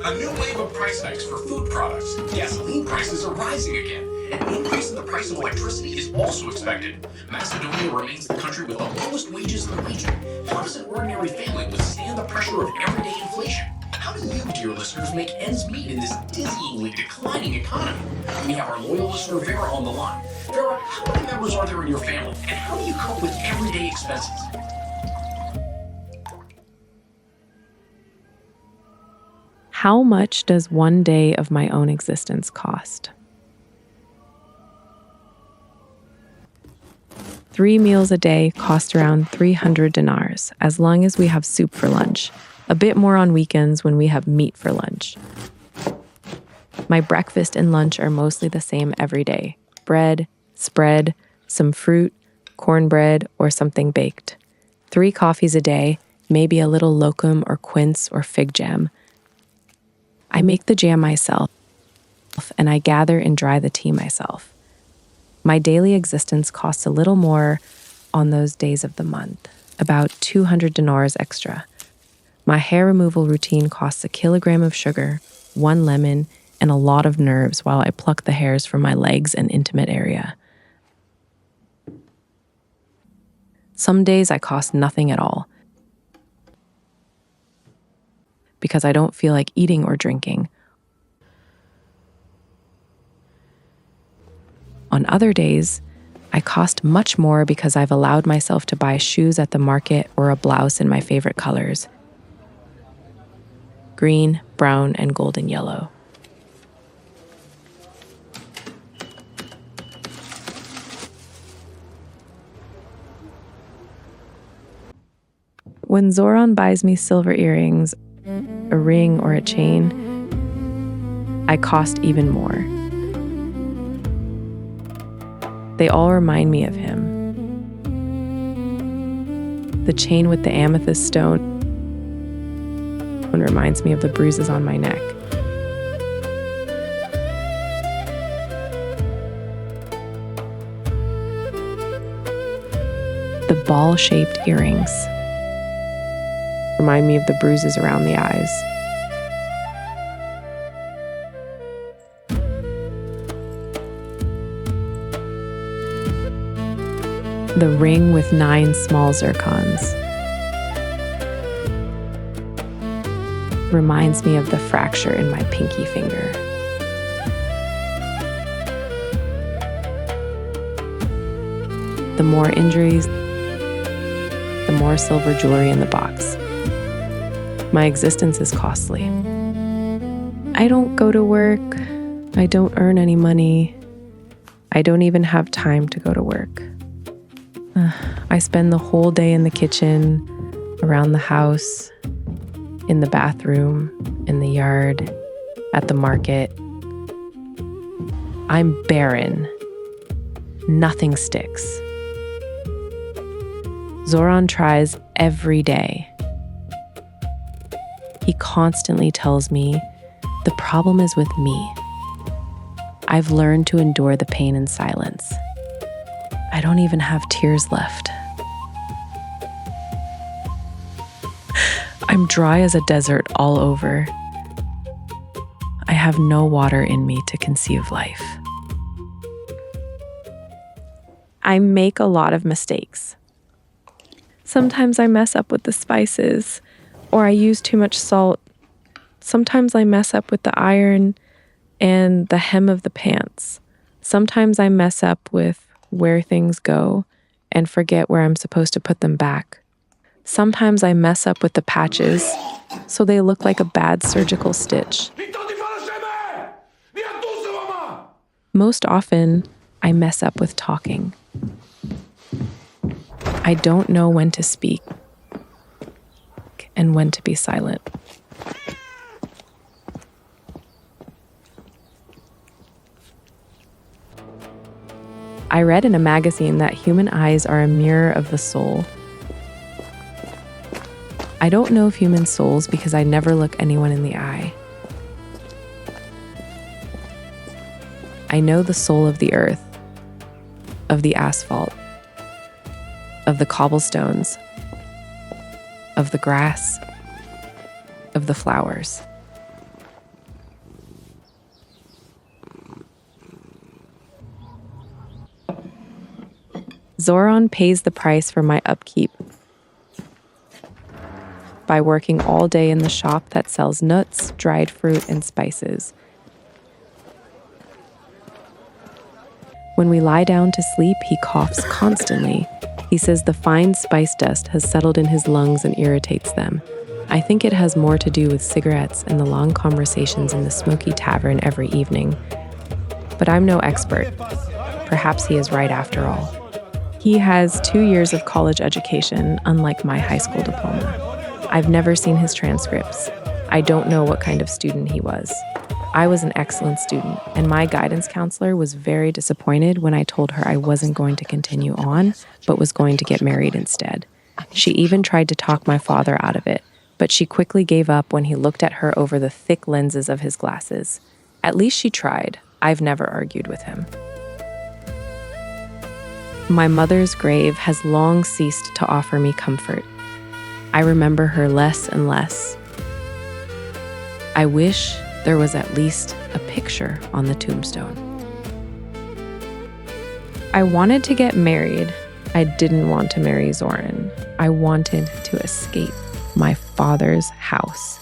A new wave of price hikes for food products. Gasoline prices are rising again. An increase in the price of electricity is also expected. Macedonia remains the country with the lowest wages in the region. How does an ordinary family withstand the pressure of everyday inflation? How do you, dear listeners, make ends meet in this dizzyingly declining economy? We have our loyal listener Vera on the line. Vera, how many members are there in your family, and how do you cope with everyday expenses? How much does one day of my own existence cost? 3 meals a day cost around 300 dinars, as long as we have soup for lunch. A bit more on weekends when we have meat for lunch. My breakfast and lunch are mostly the same every day. Bread, spread, some fruit, cornbread, or something baked. 3 coffees a day, maybe a little locum or quince or fig jam. I make the jam myself, and I gather and dry the tea myself. My daily existence costs a little more on those days of the month, about 200 dinars extra. My hair removal routine costs 1 kilogram of sugar, 1 lemon, and a lot of nerves while I pluck the hairs from my legs and intimate area. Some days I cost nothing at all, because I don't feel like eating or drinking. On other days, I cost much more because I've allowed myself to buy shoes at the market or a blouse in my favorite colors: green, brown, and golden yellow. When Zoran buys me silver earrings, a ring, or a chain, I cost even more. They all remind me of him. The chain with the amethyst stone reminds me of the bruises on my neck. The ball-shaped earrings remind me of the bruises around the eyes. The ring with 9 small zircons reminds me of the fracture in my pinky finger. The more injuries, the more silver jewelry in the box. My existence is costly. I don't go to work. I don't earn any money. I don't even have time to go to work. I spend the whole day in the kitchen, around the house, in the bathroom, in the yard, at the market. I'm barren. Nothing sticks. Zoran tries every day. He constantly tells me, the problem is with me. I've learned to endure the pain in silence. I don't even have tears left. I'm dry as a desert all over. I have no water in me to conceive life. I make a lot of mistakes. Sometimes I mess up with the spices, or I use too much salt. Sometimes I mess up with the iron and the hem of the pants. Sometimes I mess up with where things go and forget where I'm supposed to put them back. Sometimes I mess up with the patches so they look like a bad surgical stitch. Most often, I mess up with talking. I don't know when to speak and when to be silent. I read in a magazine that human eyes are a mirror of the soul. I don't know human souls because I never look anyone in the eye. I know the soul of the earth, of the asphalt, of the cobblestones, of the grass, of the flowers. Zoran pays the price for my upkeep by working all day in the shop that sells nuts, dried fruit, and spices. When we lie down to sleep, he coughs constantly. He says the fine spice dust has settled in his lungs and irritates them. I think it has more to do with cigarettes and the long conversations in the smoky tavern every evening. But I'm no expert. Perhaps he is right after all. He has 2 years of college education, unlike my high school diploma. I've never seen his transcripts. I don't know what kind of student he was. I was an excellent student, and my guidance counselor was very disappointed when I told her I wasn't going to continue on, but was going to get married instead. She even tried to talk my father out of it, but she quickly gave up when he looked at her over the thick lenses of his glasses. At least she tried. I've never argued with him. My mother's grave has long ceased to offer me comfort. I remember her less and less. I wish there was at least a picture on the tombstone. I wanted to get married. I didn't want to marry Zoran. I wanted to escape my father's house.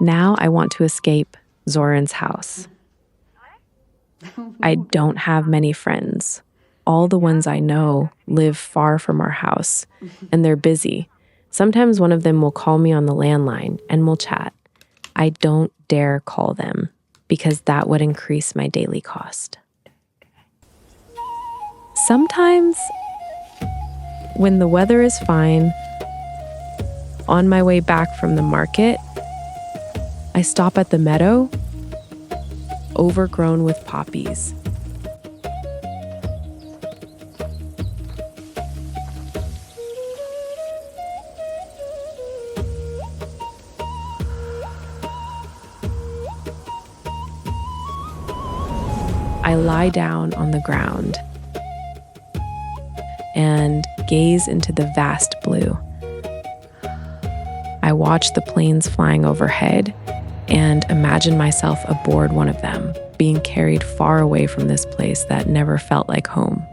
Now I want to escape Zoran's house. I don't have many friends. All the ones I know live far from our house, and they're busy. Sometimes one of them will call me on the landline and we'll chat. I don't dare call them because that would increase my daily cost. Sometimes, when the weather is fine, on my way back from the market, I stop at the meadow, overgrown with poppies. I lie down on the ground and gaze into the vast blue. I watch the planes flying overhead and imagine myself aboard one of them, being carried far away from this place that never felt like home.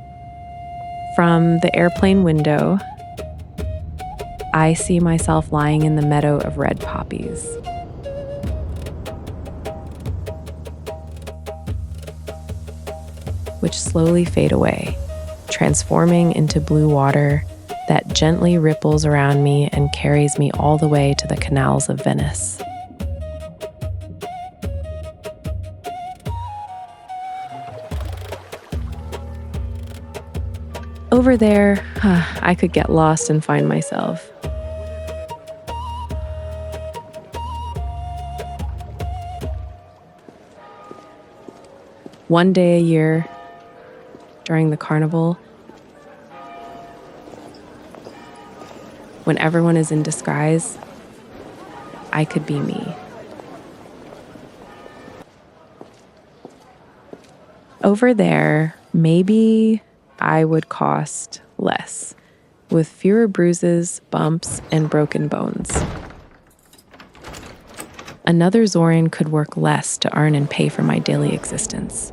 From the airplane window, I see myself lying in the meadow of red poppies. Which slowly fade away, transforming into blue water that gently ripples around me and carries me all the way to the canals of Venice. Over there, I could get lost and find myself. One day a year, during the carnival, when everyone is in disguise, I could be me. Over there, maybe I would cost less, with fewer bruises, bumps, and broken bones. Another Zoran could work less to earn and pay for my daily existence.